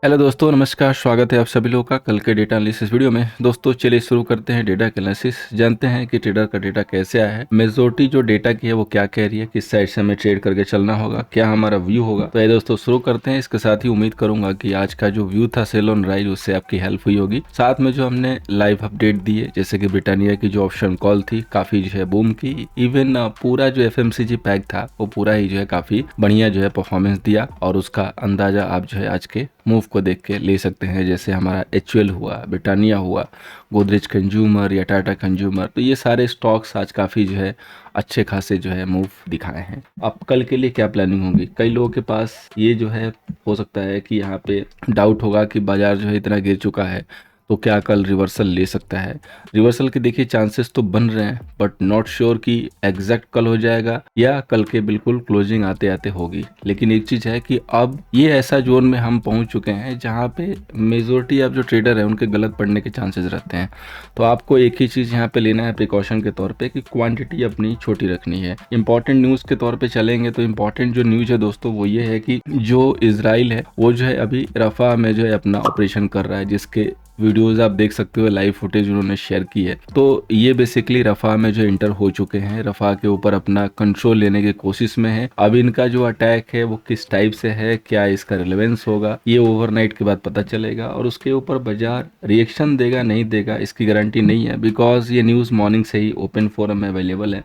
Hello दोस्तों, नमस्कार। स्वागत है आप सभी लोगों का कल के डेटा एनालिसिस वीडियो में। दोस्तों चलिए शुरू करते हैं डेटा एनालिसिस। जानते हैं कि ट्रेडर का डेटा कैसे आया है, मेजोरिटी जो डेटा की है वो क्या कह रही है, किस साइड से हमें ट्रेड करके चलना होगा, क्या हमारा व्यू होगा। तो ये दोस्तों शुरू करते हैं। इसके साथ ही उम्मीद करूंगा कि आज का जो व्यू था सेल ऑन राइज उससे आपकी हेल्प हुई होगी। साथ में जो हमने लाइव अपडेट दिए, जैसे कि ब्रिटानिया की जो ऑप्शन कॉल थी काफी जो है बूम की। इवन पूरा जो FMCG पैक था वो पूरा ही जो है काफी बढ़िया जो है परफॉर्मेंस दिया, और उसका अंदाजा आप जो है आज के मूव को देख के ले सकते हैं। जैसे हमारा HUL हुआ, ब्रिटानिया हुआ, गोदरेज कंज्यूमर या टाटा कंज्यूमर, तो ये सारे स्टॉक्स आज काफ़ी जो है अच्छे खासे जो है मूव दिखाए हैं। अब कल के लिए क्या प्लानिंग होगी, कई लोगों के पास ये जो है हो सकता है कि यहाँ पे डाउट होगा कि बाजार जो है इतना गिर चुका है तो क्या कल रिवर्सल ले सकता है। रिवर्सल के देखिए चांसेस तो बन रहे हैं, बट नॉट श्योर कि एग्जैक्ट कल हो जाएगा या कल के बिल्कुल क्लोजिंग आते आते होगी। लेकिन एक चीज है कि अब ये ऐसा जोन में हम पहुंच चुके हैं जहां पे मेजोरिटी ऑफ जो ट्रेडर है उनके गलत पड़ने के चांसेस रहते हैं। तो आपको एक ही चीज यहाँ पे लेना है प्रिकॉशन के तौर पे कि क्वांटिटी अपनी छोटी रखनी है। इंपॉर्टेंट न्यूज के तौर पे चलेंगे तो इंपॉर्टेंट जो न्यूज है दोस्तों वो ये है कि जो इजराइल है वो जो है अभी रफा में जो है अपना ऑपरेशन कर रहा है, जिसके वीडियोस आप देख सकते हो, लाइव फुटेज उन्होंने शेयर की है। तो ये बेसिकली रफा में जो इंटर हो चुके हैं, रफा के ऊपर अपना कंट्रोल लेने की कोशिश में है। अब इनका जो अटैक है वो किस टाइप से है, क्या इसका रिलेवेंस होगा, ये ओवरनाइट के बाद पता चलेगा, और उसके ऊपर बाजार रिएक्शन देगा नहीं देगा इसकी गारंटी नहीं है, बिकॉज ये न्यूज़ मॉर्निंग से ही ओपन फोरम में अवेलेबल है।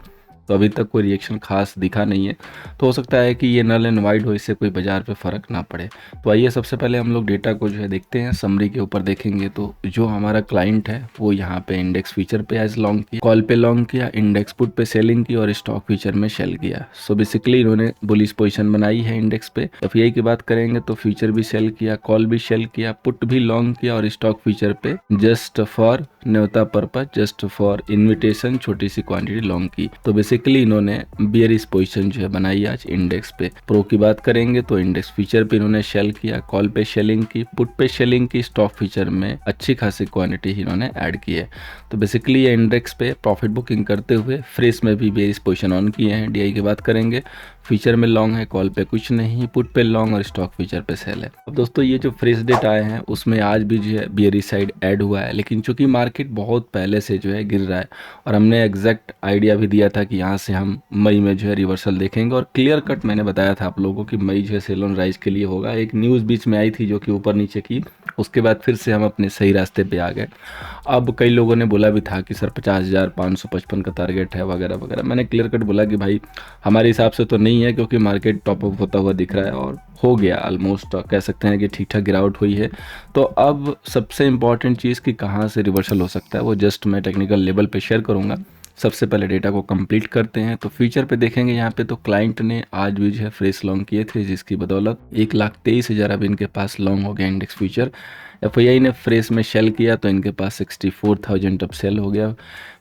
तो अभी तक कोई रिएक्शन खास दिखा नहीं है। तो हो सकता है कि ये नल एंड वाइड हो, इससे कोई बाजार पे फर्क ना पड़े। तो आइए सबसे पहले हम लोग डेटा को जो है देखते हैं। समरी के ऊपर देखेंगे तो जो हमारा क्लाइंट है वो यहाँ पे इंडेक्स फ्यूचर पे एज लॉन्ग किया, कॉल पे लॉन्ग किया, इंडेक्स पुट पे सेलिंग की और स्टॉक फ्यूचर में सेल किया। सो बेसिकली इन्होंने बुलिश पोजीशन बनाई है इंडेक्स पे। FI की बात करेंगे तो फ्यूचर भी सेल किया, कॉल भी सेल किया, पुट भी लॉन्ग किया, और स्टॉक फ्यूचर पे जस्ट फॉर न्योता पर्पज, जस्ट फॉर इन्विटेशन छोटी सी क्वांटिटी लॉन्ग की। तो बेसिकली इन्होंने बियरिश पोजीशन जो है बनाई आज इंडेक्स पे। प्रो की बात करेंगे तो इंडेक्स फीचर पे इन्होंने शेल किया, कॉल पे शेलिंग की, पुट पे शेलिंग की, स्टॉक फीचर में अच्छी खासी क्वांटिटी इन्होंने ऐड की है। तो बेसिकली ये इंडेक्स पे प्रॉफिट बुकिंग करते हुए फ्रेश में भी बियरिश पोजीशन ऑन किए हैं। DI की बात करेंगे, फीचर में लॉन्ग है, कॉल पे कुछ नहीं, पुट पे लॉन्ग और स्टॉक फीचर पे सेल है। अब दोस्तों ये जो फ्रेश डेट आए हैं उसमें आज भी जो है बियरिश साइड ऐड हुआ है, लेकिन चूंकि मार्केट बहुत पहले से जो है गिर रहा है और हमने एग्जैक्ट आइडिया भी दिया था कि यहाँ से हम मई में जो है रिवर्सल देखेंगे, और क्लियर कट मैंने बताया था आप लोगों को कि मई जो है सेल ऑन राइज के लिए होगा। एक न्यूज़ बीच में आई थी जो कि ऊपर नीचे की, उसके बाद फिर से हम अपने सही रास्ते पे आ गए। अब कई लोगों ने बोला भी था कि सर 50,555 का टारगेट है वगैरह वगैरह। मैंने क्लियर कट बोला कि भाई हमारे हिसाब से तो नहीं है, क्योंकि मार्केट टॉप अप होता हुआ दिख रहा है और हो गया ऑलमोस्ट, कह सकते हैं कि ठीक ठाक गिरावट हुई है। तो अब सबसे इंपॉर्टेंट चीज़ कि कहाँ से रिवर्सल हो सकता है वो जस्ट मैं टेक्निकल लेवल पे शेयर करूँगा। सबसे पहले डेटा को कंप्लीट करते हैं। तो फ्यूचर पे देखेंगे यहाँ पे तो क्लाइंट ने आज भी जो है फ्रेश लॉन्ग किए थे, जिसकी बदौलत 1,23,000 अब इनके पास लॉन्ग हो गया इंडेक्स फ्यूचर। FII ने फ्रेश में शेल किया तो इनके पास 64,000 अब सेल हो गया।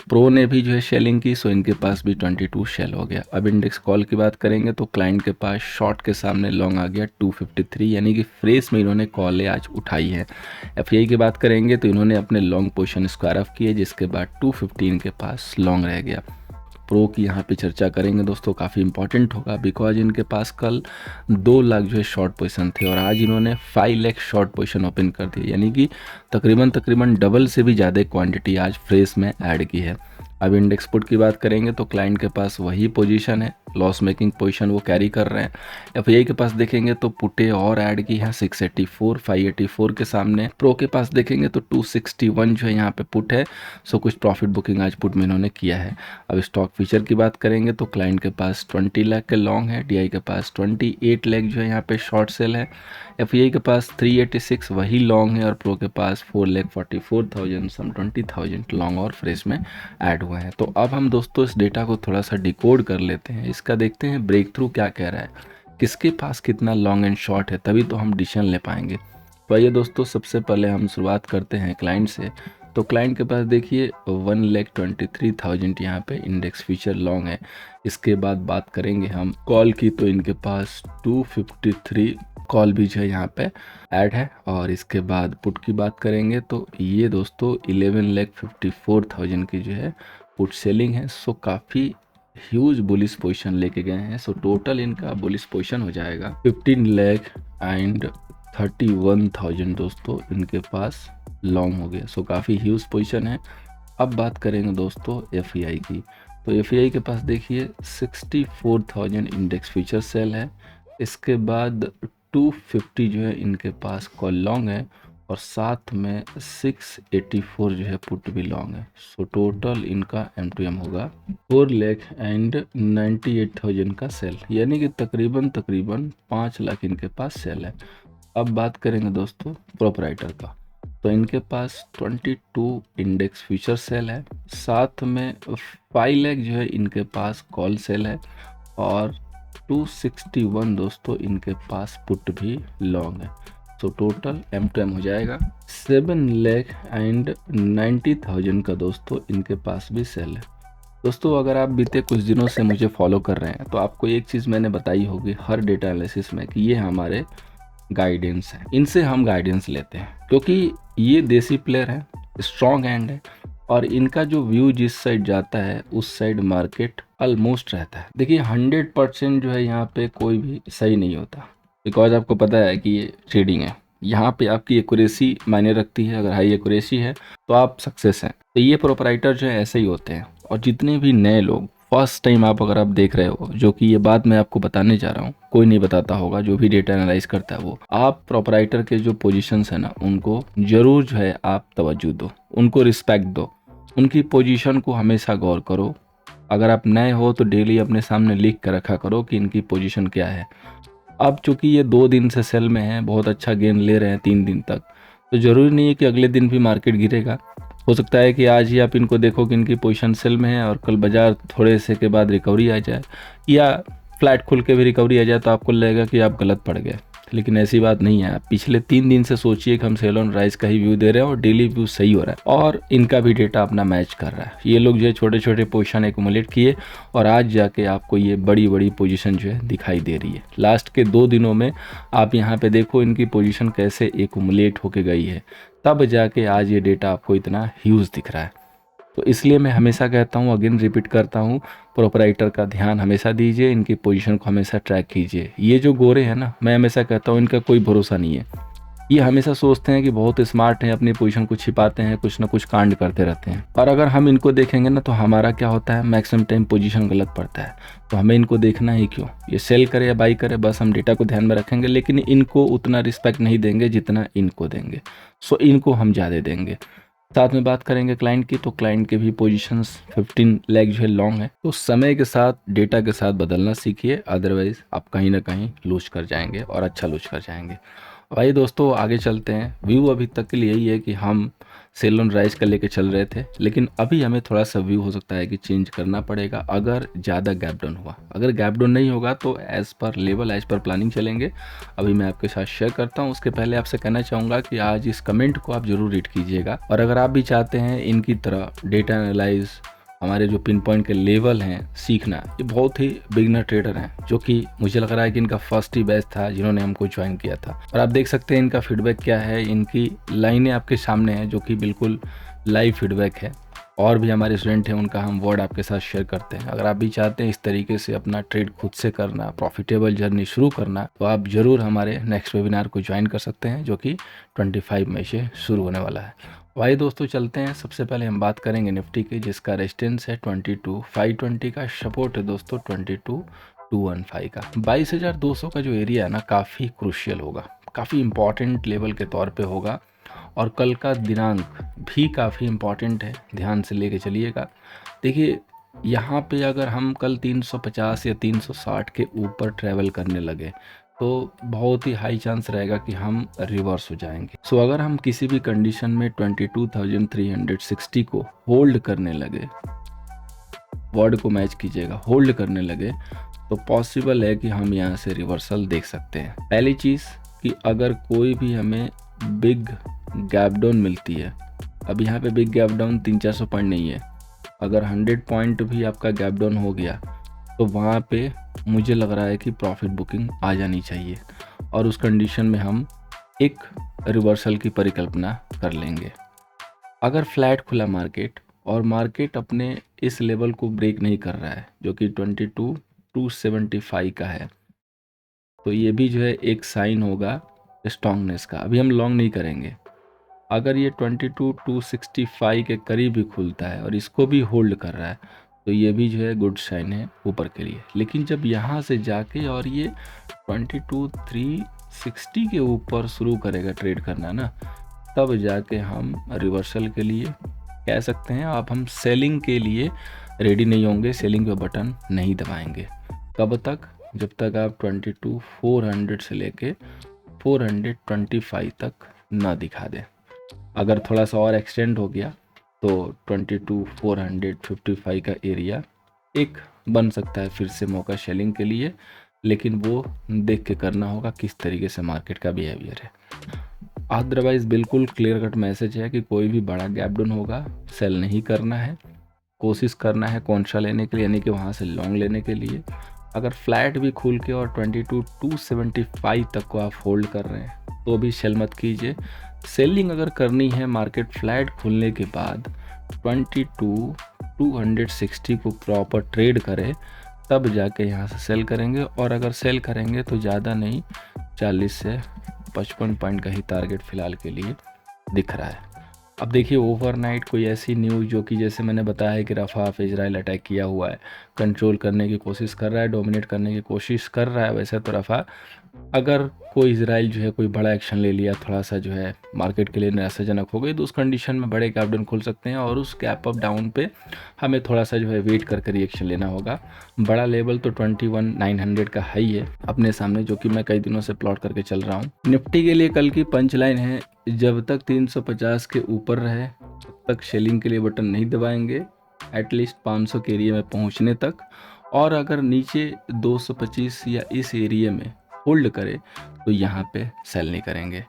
प्रो ने भी जो है शेलिंग की, सो इनके पास भी 22 शेल हो गया। अब इंडेक्स कॉल की बात करेंगे तो क्लाइंट के पास शॉर्ट के सामने लॉन्ग आ गया 253, यानी कि फ्रेश में इन्होंने कॉलें आज उठाई है। FI की बात करेंगे तो इन्होंने अपने लॉन्ग पोजीशन स्क्वायर ऑफ किए, जिसके बाद 215 के पास लॉन्ग रह गया। प्रो की यहाँ पे चर्चा करेंगे दोस्तों, काफ़ी इंपॉर्टेंट होगा, बिकॉज इनके पास कल 2 लाख जो है शॉर्ट पोजीशन थे और आज इन्होंने 5 लाख शॉर्ट पोजीशन ओपन कर दी, यानी कि तकरीबन डबल से भी ज़्यादा क्वांटिटी आज फ्रेश में ऐड की है। अब इंडेक्स पुट की बात करेंगे तो क्लाइंट के पास वही पोजीशन है, लॉस मेकिंग पोजीशन वो कैरी कर रहे हैं। FI के पास देखेंगे तो पुटे और ऐड की है 684, 584 के सामने। प्रो के पास देखेंगे तो 261 जो है यहाँ पे पुट है, सो कुछ प्रॉफिट बुकिंग आज पुट में इन्होंने किया है। अब स्टॉक फीचर की बात करेंगे तो क्लाइंट के पास 20 लाख के लॉन्ग है, DI के पास 28 लाख जो है यहाँ पे शॉर्ट सेल है। FI के पास 386 वही लॉन्ग है और प्रो के पास 4,44,000 सम 20,000 लॉन्ग और फ्रेश में ऐड हुआ है। तो अब हम दोस्तों इस डेटा को थोड़ा सा डिकोड कर लेते हैं, इसका देखते हैं ब्रेक थ्रू क्या कह रहा है, किसके पास कितना लॉन्ग एंड शॉर्ट है, तभी तो हम डिसीजन ले पाएंगे। तो आइए दोस्तों सबसे पहले हम शुरुआत करते हैं क्लाइंट से। तो क्लाइंट के पास देखिए 1,23,000 यहाँ पे इंडेक्स फ्यूचर लॉन्ग है। इसके बाद बात करेंगे हम कॉल की, तो इनके पास 253 कॉल भी जो है यहाँ पे ऐड है। और इसके बाद पुट की बात करेंगे तो ये दोस्तों 11,54,000 की जो है पुट सेलिंग है। सो काफ़ी ह्यूज बुलिश पोजीशन लेके गए हैं। सो टोटल इनका बुलिश पोजीशन हो जाएगा 15 लाख एंड 31,000 दोस्तों इनके पास लॉन्ग हो गया। सो काफ़ी ह्यूज पोजीशन है। अब बात करेंगे दोस्तों एफआई की। तो एफआई के पास देखिए 64,000 इंडेक्स फ्यूचर सेल है। इसके बाद 250 जो है इनके पास कॉल लॉन्ग है और साथ में 684 जो है पुट भी लॉन्ग है। सो टोटल इनका M2M होगा 4,98,000 का सेल, यानी कि तकरीबन 5 लाख इनके पास सेल है। अब बात करेंगे दोस्तों प्रोपराइटर का। तो इनके पास 22 इंडेक्स फ्यूचर सेल है, साथ में 5 लाख जो है इनके पास कॉल सेल है और 261 दोस्तों इनके पास पुट भी लॉन्ग है। तो टोटल M2M हो जाएगा 7,90,000 का दोस्तों इनके पास भी सेल है। दोस्तों अगर आप बीते कुछ दिनों से मुझे फॉलो कर रहे हैं तो आपको एक चीज़ मैंने बताई होगी हर डेटा एनालिसिस में कि ये हमारे गाइडेंस है, इनसे हम गाइडेंस लेते हैं क्योंकि ये देसी प्लेयर है, स्ट्रॉन्ग हैंड है और इनका जो व्यू जिस साइड जाता है उस साइड मार्केट ऑलमोस्ट रहता है। देखिए 100% जो है यहाँ पे कोई भी सही नहीं होता, बिकॉज आपको पता है कि ये ट्रेडिंग है। यहाँ पे आपकी एक्यूरेसी मायने रखती है, अगर हाई एक्यूरेसी है तो आप सक्सेस हैं। तो ये प्रोपराइटर जो है ऐसे ही होते हैं। और जितने भी नए लोग फर्स्ट टाइम अगर आप देख रहे हो, जो कि ये बात मैं आपको बताने जा रहा हूँ, कोई नहीं बताता होगा, जो भी डेटा एनालाइज करता है वो, आप प्रोपराइटर के जो पोजीशंस है ना उनको जरूर जो है आप तवज्जो दो, उनको रिस्पेक्ट दो, उनकी पोजीशन को हमेशा गौर करो। अगर आप नए हो तो डेली अपने सामने लिख कर रखा करो कि इनकी पोजीशन क्या है। अब चूंकि ये 2 दिन से सेल में है, बहुत अच्छा गेन ले रहे हैं 3 दिन तक, तो ज़रूरी नहीं है कि अगले दिन भी मार्केट गिरेगा। हो सकता है कि आज ही आप इनको देखो कि इनकी पोजीशन सेल में है और कल बाजार थोड़े से के बाद रिकवरी आ जाए या फ्लैट खुल के भी रिकवरी आ जाए तो आपको लगेगा कि आप गलत पड़ गए। लेकिन ऐसी बात नहीं है। आप पिछले 3 दिन से सोचिए कि हम सेल ऑन राइज का ही व्यू दे रहे हैं और डेली व्यू सही हो रहा है और इनका भी डेटा अपना मैच कर रहा है। ये लोग जो है छोटे छोटे पोजीशन एक्यूमुलेट किए और आज जाके आपको ये बड़ी बड़ी पोजीशन जो है दिखाई दे रही है। लास्ट के 2 दिनों में आप यहाँ पे देखो इनकी पोजीशन कैसे एक्यूमुलेट होके गई है, तब जाके आज ये डेटा आपको इतना ह्यूज दिख रहा है। तो इसलिए मैं हमेशा कहता हूँ, अगेन रिपीट करता हूँ, प्रोपराइटर का ध्यान हमेशा दीजिए, इनकी पोजीशन को हमेशा ट्रैक कीजिए। ये जो गोरे हैं ना, मैं हमेशा कहता हूँ इनका कोई भरोसा नहीं है। ये हमेशा सोचते हैं कि बहुत स्मार्ट हैं, अपनी पोजीशन को छिपाते हैं, कुछ ना कुछ कांड करते रहते हैं। और अगर हम इनको देखेंगे ना तो हमारा क्या होता है, मैक्सिमम टाइम पोजीशन गलत पड़ता है। तो हमें इनको देखना ही क्यों, ये सेल करे या बाई करे, बस हम डेटा को ध्यान में रखेंगे, लेकिन इनको उतना रिस्पेक्ट नहीं देंगे जितना इनको देंगे। सो इनको हम ज़्यादा देंगे। साथ में बात करेंगे क्लाइंट की, तो क्लाइंट के भी पोजीशंस 15 लाख जो है लॉन्ग है। तो समय के साथ डेटा के साथ बदलना सीखिए, अदरवाइज आप कहीं ना कहीं लूज कर जाएंगे और अच्छा लूज कर जाएंगे। भाई दोस्तों आगे चलते हैं। व्यू अभी तक के लिए यही है कि हम सेल ऑन राइज का लेके चल रहे थे, लेकिन अभी हमें थोड़ा सा व्यू हो सकता है कि चेंज करना पड़ेगा अगर ज़्यादा गैप डाउन हुआ। अगर गैप डाउन नहीं होगा तो as per level, as per planning चलेंगे। अभी मैं आपके साथ शेयर करता हूँ। उसके पहले आपसे कहना चाहूँगा कि आज इस कमेंट को आप जरूर रीड कीजिएगा और अगर आप भी चाहते हैं इनकी तरह डेटा एनालाइज, हमारे जो पिन पॉइंट के लेवल हैं सीखना, ये बहुत ही बिगनर ट्रेडर हैं, जो कि मुझे लग रहा है कि इनका फर्स्ट ही बैच था जिन्होंने हमको ज्वाइन किया था। और आप देख सकते हैं इनका फीडबैक क्या है, इनकी लाइनें आपके सामने हैं जो कि बिल्कुल लाइव फीडबैक है। और भी हमारे स्टूडेंट हैं, उनका हम वर्ड आपके साथ शेयर करते हैं। अगर आप भी चाहते हैं इस तरीके से अपना ट्रेड खुद से करना, प्रॉफिटेबल जर्नी शुरू करना, तो आप ज़रूर हमारे नेक्स्ट वेबिनार को ज्वाइन कर सकते हैं जो कि 25 मई से शुरू होने वाला है। भाई दोस्तों चलते हैं। सबसे पहले हम बात करेंगे निफ्टी की, जिसका रेजिस्टेंस है 22,520 का, सपोर्ट है दोस्तों 22,215 का। 22,200 का जो एरिया है ना, काफ़ी क्रूशियल होगा, काफ़ी इंपॉर्टेंट लेवल के तौर पे होगा और कल का दिनांक भी काफ़ी इम्पॉर्टेंट है, ध्यान से लेके चलिएगा। देखिए यहाँ पे अगर हम कल 350 या 360 के ऊपर ट्रैवल करने लगे तो बहुत ही हाई चांस रहेगा कि हम रिवर्स हो जाएंगे। सो अगर हम किसी भी कंडीशन में 22,360 को होल्ड करने लगे, वर्ड को मैच कीजिएगा, होल्ड करने लगे, तो पॉसिबल है कि हम यहाँ से रिवर्सल देख सकते हैं। पहली चीज़ कि अगर कोई भी हमें बिग गैप डाउन मिलती है, अब यहाँ पे बिग गैप डाउन 300-400 पॉइंट नहीं है, अगर 100 पॉइंट भी आपका गैप डाउन हो गया तो वहाँ पे मुझे लग रहा है कि प्रॉफिट बुकिंग आ जानी चाहिए और उस कंडीशन में हम एक रिवर्सल की परिकल्पना कर लेंगे। अगर फ्लैट खुला मार्केट और मार्केट अपने इस लेवल को ब्रेक नहीं कर रहा है जो कि 22,275 का है, तो ये भी जो है एक साइन होगा स्ट्रॉन्गनेस का। अभी हम लॉन्ग नहीं करेंगे। अगर ये 22,265 के करीब ही खुलता है और इसको भी होल्ड कर रहा है तो ये भी जो है गुड साइन है ऊपर के लिए। लेकिन जब यहाँ से जाके और ये 22,360 के ऊपर शुरू करेगा ट्रेड करना ना, तब जाके हम रिवर्सल के लिए कह सकते हैं। आप हम सेलिंग के लिए रेडी नहीं होंगे, सेलिंग पे बटन नहीं दबाएंगे। कब तक? जब तक आप 22,400 से लेके 425 तक ना दिखा दें। अगर थोड़ा सा और एक्सटेंड हो गया तो 22,455 का एरिया एक बन सकता है फिर से मौका सेलिंग के लिए, लेकिन वो देख के करना होगा किस तरीके से मार्केट का बिहेवियर है। अदरवाइज बिल्कुल क्लियर कट मैसेज है कि कोई भी बड़ा गैप डाउन होगा सेल नहीं करना है, कोशिश करना है कौन-सा लेने के लिए, यानी कि वहाँ से लॉन्ग लेने के लिए। अगर फ्लैट भी खुल के और 22,275 तक को आप होल्ड कर रहे हैं तो भी सेल मत कीजिए। सेलिंग अगर करनी है मार्केट फ्लैट खुलने के बाद 22,260 को प्रॉपर ट्रेड करे तब जाके यहाँ से सेल करेंगे। और अगर सेल करेंगे तो ज़्यादा नहीं, 40 से 55 पॉइंट का ही टारगेट फ़िलहाल के लिए दिख रहा है। अब देखिए ओवरनाइट कोई ऐसी न्यूज़ जो कि जैसे मैंने बताया कि रफ़ा पे इजराइल अटैक किया हुआ है, कंट्रोल करने की कोशिश कर रहा है, डोमिनेट करने की कोशिश कर रहा है। वैसे तो रफ़ा, अगर कोई इजराइल जो है कोई बड़ा एक्शन ले लिया, थोड़ा सा जो है मार्केट के लिए निराशाजनक हो गई, तो उस कंडीशन में बड़े गैप डाउन खुल सकते हैं और उस गैप अप डाउन पे हमें थोड़ा सा जो है वेट करके रिएक्शन लेना होगा। बड़ा लेवल तो 21,900 का हाई है अपने सामने, जो कि मैं कई दिनों से प्लॉट करके चल रहा हूँ। निफ्टी के लिए कल की पंच लाइन है, जब तक 350 के ऊपर रहे तब तक सेलिंग के लिए बटन नहीं दबाएंगे, एटलीस्ट 500 के एरिया में पहुँचने तक। और अगर नीचे 225 या इस एरिया में होल्ड करे तो यहाँ पे सेल नहीं करेंगे।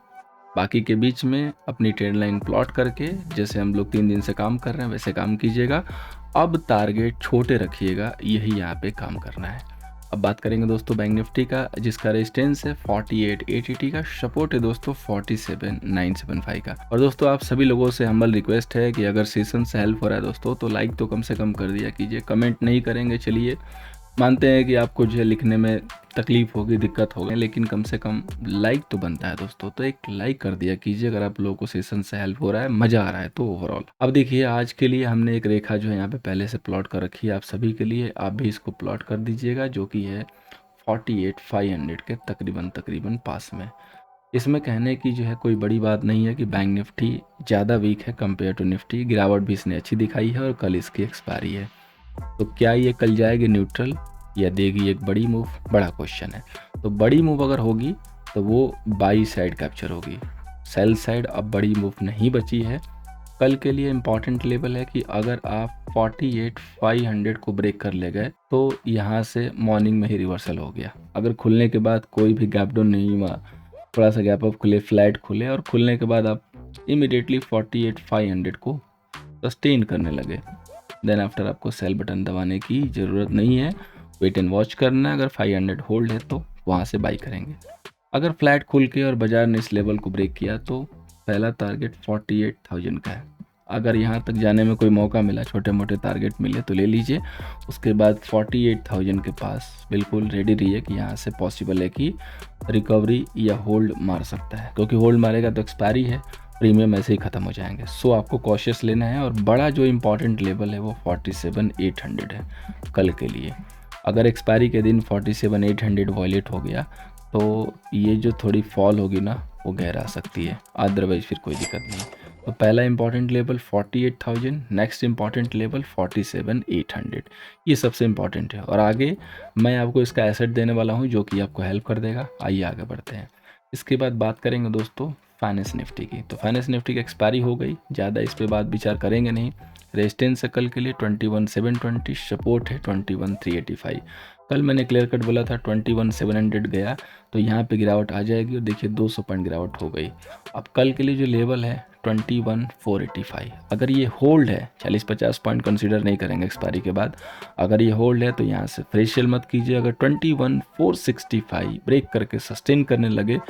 बाकी के बीच में अपनी ट्रेंड लाइन प्लॉट करके जैसे हम लोग 3 दिन से काम कर रहे हैं वैसे काम कीजिएगा। अब टारगेट छोटे रखिएगा, यही यहाँ पे काम करना है। अब बात करेंगे दोस्तों बैंक निफ्टी का, जिसका रेजिस्टेंस है 48,880 का, सपोर्ट है दोस्तों 47,975 का। और दोस्तों आप सभी लोगों से हम्बल रिक्वेस्ट है कि अगर सेशन से हेल्प हो रहा है दोस्तों तो लाइक तो कम से कम कर दिया कीजिए। कमेंट नहीं करेंगे चलिए, मानते हैं कि आपको जो है लिखने में तकलीफ होगी, दिक्कत होगी, लेकिन कम से कम लाइक तो बनता है दोस्तों। तो एक लाइक कर दिया कीजिए अगर आप लोगों को सेशन से हेल्प हो रहा है, मज़ा आ रहा है तो ओवरऑल। अब देखिए आज के लिए हमने एक रेखा जो है यहाँ पे पहले से प्लॉट कर रखी है आप सभी के लिए, आप भी इसको प्लॉट कर दीजिएगा, जो कि है 48,500 के तकरीबन पास में। इसमें कहने की जो है कोई बड़ी बात नहीं है कि बैंक निफ्टी ज़्यादा वीक है कंपेयर टू निफ्टी, गिरावट भी इसने अच्छी दिखाई है और कल इसकी एक्सपायरी है। तो क्या ये कल जाएगी न्यूट्रल या देगी एक बड़ी मूव, बड़ा क्वेश्चन है। तो बड़ी मूव अगर होगी तो वो बाई साइड कैप्चर होगी, सेल साइड अब बड़ी मूव नहीं बची है। कल के लिए इम्पॉर्टेंट लेवल है कि अगर आप 48,500 को ब्रेक कर ले गए तो यहाँ से मॉर्निंग में ही रिवर्सल हो गया। अगर खुलने के बाद कोई भी गैप डाउन नहीं हुआ, थोड़ा सा गैप अप खुले, फ्लैट खुले और खुलने के बाद आप इमीडिएटली 48,500 को सस्टेन करने लगे, देन आफ्टर आपको सेल बटन दबाने की ज़रूरत नहीं है, वेट एंड वॉच करना है। अगर 500 होल्ड है तो वहाँ से बाई करेंगे। अगर फ्लैट खुल के और बाजार ने इस लेवल को ब्रेक किया तो पहला टारगेट 48,000 का है। अगर यहाँ तक जाने में कोई मौका मिला, छोटे मोटे टारगेट मिले तो ले लीजिए। उसके बाद 48,000 के पास बिल्कुल रेडी रहिए कि यहाँ से पॉसिबल है कि रिकवरी या होल्ड मार सकता है, क्योंकि होल्ड मारेगा तो एक्सपायरी है, प्रीमियम ऐसे ही ख़त्म हो जाएंगे। सो आपको कॉशियस लेना है और बड़ा जो इम्पॉर्टेंट लेवल है वो 47,800 है कल के लिए। अगर एक्सपायरी के दिन 47,800 वॉयलेट हो गया तो ये जो थोड़ी फॉल होगी ना वो गहरा सकती है, अदरवाइज फिर कोई दिक्कत नहीं। तो पहला important level 48,000, next important level 47,800, ये सबसे इंपॉर्टेंट है। और आगे मैं आपको इसका एसेट देने वाला हूँ जो कि आपको हेल्प कर देगा। आइए आगे बढ़ते हैं। इसके बाद बात करेंगे दोस्तों फाइनेंस निफ्टी की। तो फाइनेंस निफ्टी की एक्सपायरी हो गई, ज़्यादा इस पर बात विचार करेंगे नहीं। रेजिस्टेंस है कल के लिए 21,720, सपोर्ट है 21,385। कल मैंने क्लियर कट बोला था 21,700 गया तो यहाँ पे गिरावट आ जाएगी और देखिए 200 पॉइंट गिरावट हो गई। अब कल के लिए जो लेवल है 21,485, अगर ये होल्ड है, 40-50 पॉइंट कंसीडर नहीं करेंगे एक्सपायरी के बाद, अगर ये होल्ड है तो यहाँ से फ्रेश सेल मत कीजिए। अगर 21,465 ब्रेक करके सस्टेन करने लगे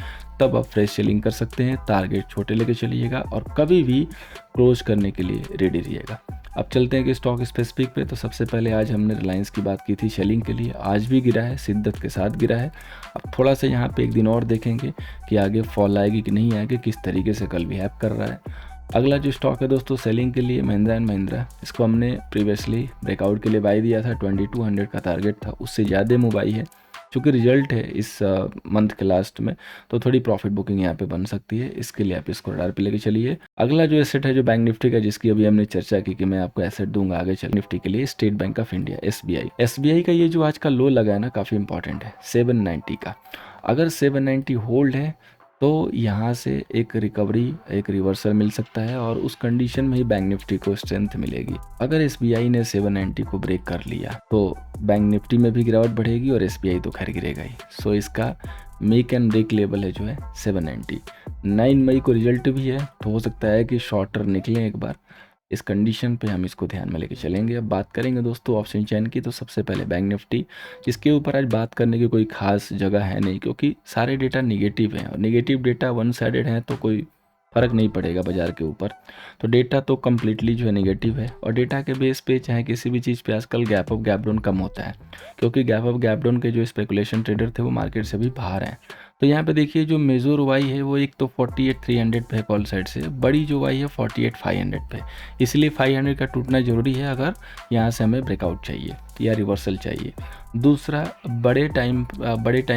तब आप फ्रेश सेलिंग कर सकते हैं। टारगेट छोटे लेके चलिएगा और कभी भी क्लोज करने के लिए रेडी रहिएगा। अब चलते हैं कि स्टॉक स्पेसिफिक पे। तो सबसे पहले आज हमने रिलायंस की बात की थी सेलिंग के लिए, आज भी गिरा है, शिद्दत के साथ गिरा है। अब थोड़ा सा यहाँ पे एक दिन और देखेंगे कि आगे फॉल आएगी कि नहीं आएगी, किस तरीके से कल बिहेव कर रहा है। अगला जो स्टॉक है दोस्तों सेलिंग के लिए महिंद्रा एंड महिंद्रा, इसको हमने प्रीवियसली ब्रेकआउट के लिए बाई दिया था, 2200 का टारगेट था, उससे ज़्यादा मूव आई है। चूँकि रिजल्ट है इस मंथ के लास्ट में, तो थोड़ी प्रॉफिट बुकिंग यहाँ पे बन सकती है, इसके लिए आप इसको रडार पे लेके चलिए। अगला जो एसेट है जो बैंक निफ्टी का, जिसकी अभी हमने चर्चा की कि मैं आपको एसेट दूंगा आगे चल निफ्टी के लिए, state bank of India SBI का ये जो आज का लो लगा है ना, काफ़ी इंपॉर्टेंट है 790 का। अगर 790 होल्ड है तो यहाँ से एक रिकवरी, एक रिवर्सल मिल सकता है और उस कंडीशन में ही बैंक निफ्टी को स्ट्रेंथ मिलेगी। अगर एसबीआई ने 790 को ब्रेक कर लिया तो बैंक निफ्टी में भी गिरावट बढ़ेगी और एसबीआई तो खैर गिरेगा ही। सो इसका मेक एंड ब्रेक लेवल है जो है 790। 9 मई को रिजल्ट भी है, तो हो सकता है कि शॉर्ट टर्म निकलें एक बार, इस कंडीशन पे हम इसको ध्यान में लेके चलेंगे। अब बात करेंगे दोस्तों ऑप्शन चैन की, तो सबसे पहले बैंक निफ्टी, जिसके ऊपर आज बात करने की कोई खास जगह है नहीं, क्योंकि सारे डेटा निगेटिव हैं और निगेटिव डेटा वन साइडेड हैं तो कोई फ़र्क नहीं पड़ेगा बाज़ार के ऊपर। तो डेटा तो कम्प्लीटली जो है निगेटिव है और डेटा के बेस पे चाहे किसी भी चीज़ पे आजकल gap up gap down calm होता है, क्योंकि गैप अप गैप डाउन के जो स्पेकुलेशन ट्रेडर थे वो मार्केट से भी बाहर हैं। तो यहाँ पे देखिए जो मेजर वाई है वो एक तो 48,300 पे है कॉल साइड से, बड़ी जो वाई है 48,500 पे, इसलिए 500 का टूटना जरूरी है अगर यहाँ से हमें ब्रेकआउट चाहिए या रिवर्सल चाहिए। दूसरा बड़े टाइम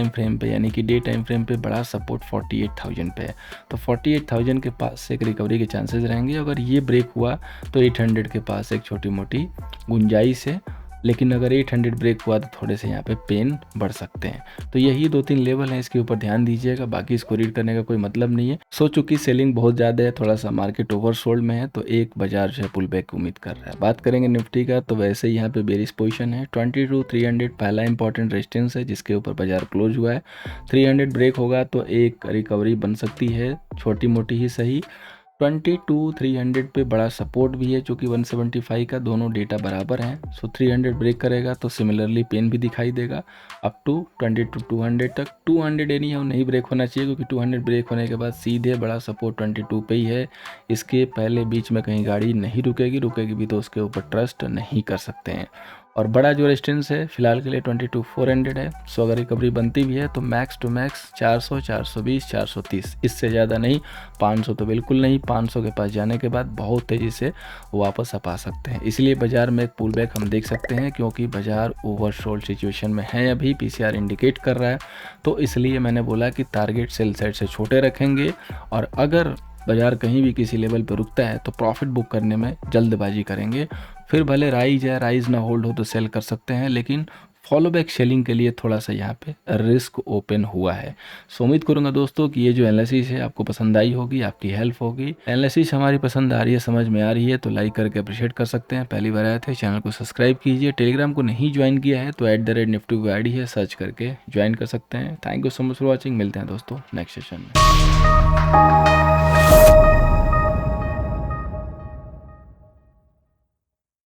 फ्रेम पे यानी कि डे टाइम फ्रेम पे बड़ा सपोर्ट 48,000 पे है, तो 48,000 के पास से एक रिकवरी के चांसेस रहेंगे। अगर ये ब्रेक हुआ तो 800 के पास एक छोटी मोटी गुंजाइश है, लेकिन अगर 800 ब्रेक हुआ तो थोड़े से यहाँ पे पेन बढ़ सकते हैं। तो यही 2-3 लेवल हैं, इसके ऊपर ध्यान दीजिएगा, बाकी इसको रीड करने का कोई मतलब नहीं है। सो चूंकि सेलिंग बहुत ज़्यादा है, थोड़ा सा मार्केट ओवरसोल्ड में है, तो एक बाजार जो है पुल बैक उम्मीद कर रहा है। बात करेंगे निफ्टी का, तो वैसे यहाँ पे बेरिश पोजीशन है, 22,300 पहला इंपॉर्टेंट रेजिस्टेंस है जिसके ऊपर बाजार क्लोज हुआ है। 300 ब्रेक होगा तो एक रिकवरी बन सकती है, छोटी मोटी ही सही। 22,300 पे बड़ा सपोर्ट भी है, जो कि 175 का, दोनों डेटा बराबर हैं। सो 300 ब्रेक करेगा तो सिमिलरली पेन भी दिखाई देगा अप टू 22,200 तक। 200 एनी हाउ नहीं ब्रेक होना चाहिए, क्योंकि 200 ब्रेक होने के बाद सीधे बड़ा सपोर्ट 22 पे ही है। इसके पहले बीच में कहीं गाड़ी नहीं रुकेगी भी तो उसके ऊपर ट्रस्ट नहीं कर सकते हैं। और बड़ा जो रेजिस्टेंस है फिलहाल के लिए 22,400 है। सो अगर रिकवरी बनती भी है तो मैक्स टू मैक्स 400, 420, 430, इससे ज़्यादा नहीं। 500 तो बिल्कुल नहीं, 500 के पास जाने के बाद बहुत तेज़ी से वापस आ सकते हैं। इसलिए बाजार में एक पुल बैक हम देख सकते हैं, क्योंकि बाजार ओवरसोल्ड सिचुएशन में है, अभी पीसीआर इंडिकेट कर रहा है। तो इसलिए मैंने बोला कि टारगेट सेल साइड से छोटे रखेंगे, और अगर बाजार कहीं भी किसी लेवल पर रुकता है तो प्रॉफिट बुक करने में जल्दबाजी करेंगे। फिर भले राइज ना होल्ड हो तो सेल कर सकते हैं, लेकिन फॉलो बैक सेलिंग के लिए थोड़ा सा यहाँ पे रिस्क ओपन हुआ है। सो उम्मीद करूँगा दोस्तों कि ये जो एनालिसिस है आपको पसंद आई होगी, आपकी हेल्प होगी। एनालिसिस हमारी पसंद आ रही है, समझ में आ रही है तो लाइक करके अप्रिशिएट कर सकते हैं। पहली बार आए थे चैनल को सब्सक्राइब कीजिए। टेलीग्राम को नहीं ज्वाइन किया है तो @NIFTY ID है, सर्च करके ज्वाइन कर सकते हैं। Thank you so much for watching. मिलते हैं दोस्तों नेक्स्ट सेशन में।